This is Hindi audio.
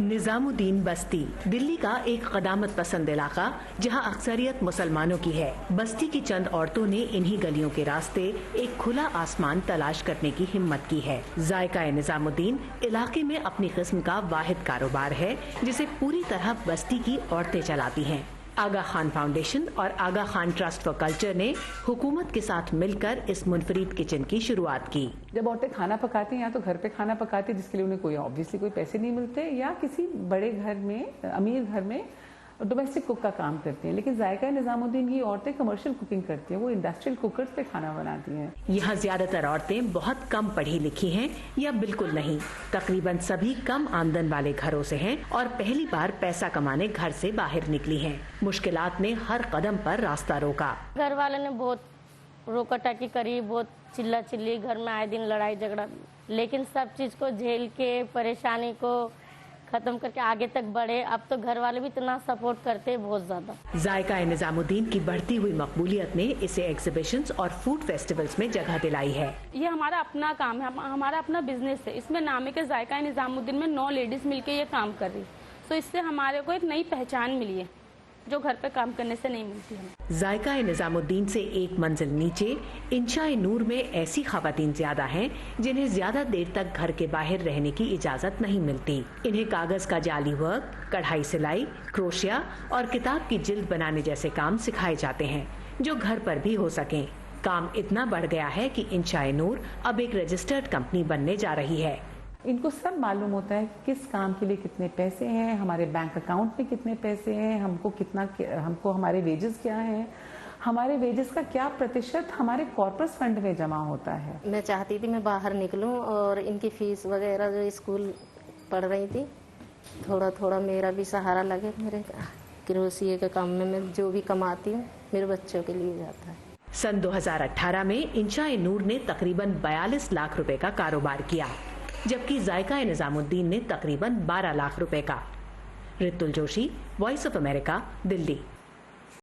निजामुद्दीन बस्ती दिल्ली का एक क़दामत पसंद इलाका जहां अक्सरियत मुसलमानों की है। बस्ती की चंद औरतों ने इन्हीं गलियों के रास्ते एक खुला आसमान तलाश करने की हिम्मत की है। जायका निजामुद्दीन इलाके में अपनी किस्म का वाहिद कारोबार है जिसे पूरी तरह बस्ती की औरतें चलाती हैं। आगा खान फाउंडेशन और आगा खान ट्रस्ट फॉर कल्चर ने हुकूमत के साथ मिलकर इस मुनफरिद किचन की शुरुआत की। जब औरतें खाना पकाती हैं या तो घर पे खाना पकाती है जिसके लिए उन्हें कोई ऑब्वियसली कोई पैसे नहीं मिलते, या किसी बड़े घर में अमीर घर में डोमेस्टिक कुक का काम करती हैं। लेकिन जायका निजामुद्दीन की औरतें कमर्शियल कुकिंग करती हैं, वो इंडस्ट्रियल कुकर्स पे खाना बनाती हैं। यहाँ ज्यादातर औरतें बहुत कम पढ़ी लिखी हैं या बिल्कुल नहीं। तकरीबन सभी कम आमदन वाले घरों से हैं और पहली बार पैसा कमाने घर से बाहर निकली हैं। मुश्किलात ने हर कदम पर रास्ता रोका। घर वाले ने बहुत रोका टाकी करी, बहुत चिल्ला चिल्ली, घर में आए दिन लड़ाई झगड़ा, लेकिन सब चीज को झेल के परेशानी को खत्म करके आगे तक बढ़े। अब तो घर वाले भी इतना सपोर्ट करते हैं, बहुत ज्यादा। जायका निजामुद्दीन की बढ़ती हुई मकबूलियत ने इसे एग्जीबिशंस और फूड फेस्टिवल्स में जगह दिलाई है। ये हमारा अपना काम है, हमारा अपना बिजनेस है। इसमें नाम है कि जायका निजामुद्दीन में 9 लेडीज मिलके ये काम कर रही, तो इससे हमारे को एक नई पहचान मिली है जो घर पे काम करने से नहीं मिलती है। जायका निजामुद्दीन से एक मंजिल नीचे इंशाए नूर में ऐसी खवातीन ज्यादा हैं जिन्हें ज्यादा देर तक घर के बाहर रहने की इजाजत नहीं मिलती। इन्हें कागज का जाली वर्क, कढ़ाई सिलाई, क्रोशिया और किताब की जिल्द बनाने जैसे काम सिखाए जाते हैं जो घर पर भी हो सकें। काम इतना बढ़ गया है कि इंशाए नूर अब एक रजिस्टर्ड कंपनी बनने जा रही है। इनको सब मालूम होता है किस काम के लिए कितने पैसे हैं, हमारे बैंक अकाउंट में कितने पैसे हैं, हमको हमारे वेजेस क्या हैं, हमारे वेजेस का क्या प्रतिशत हमारे कॉर्पोरेट फंड में जमा होता है। मैं चाहती थी मैं बाहर निकलूं और इनकी फीस वगैरह जो स्कूल पढ़ रही थी, थोड़ा थोड़ा मेरा भी सहारा लगे। मेरे क्रोशिये के काम में मैं जो भी कमाती हूँ मेरे बच्चों के लिए जाता है। सन 2018 में इंशाए नूर ने तकरीबन 42 लाख रुपए का कारोबार किया, जबकि जायका निजामुद्दीन ने तकरीबन 12 लाख रुपए का। Ritul Joshi, voice of America, Delhi.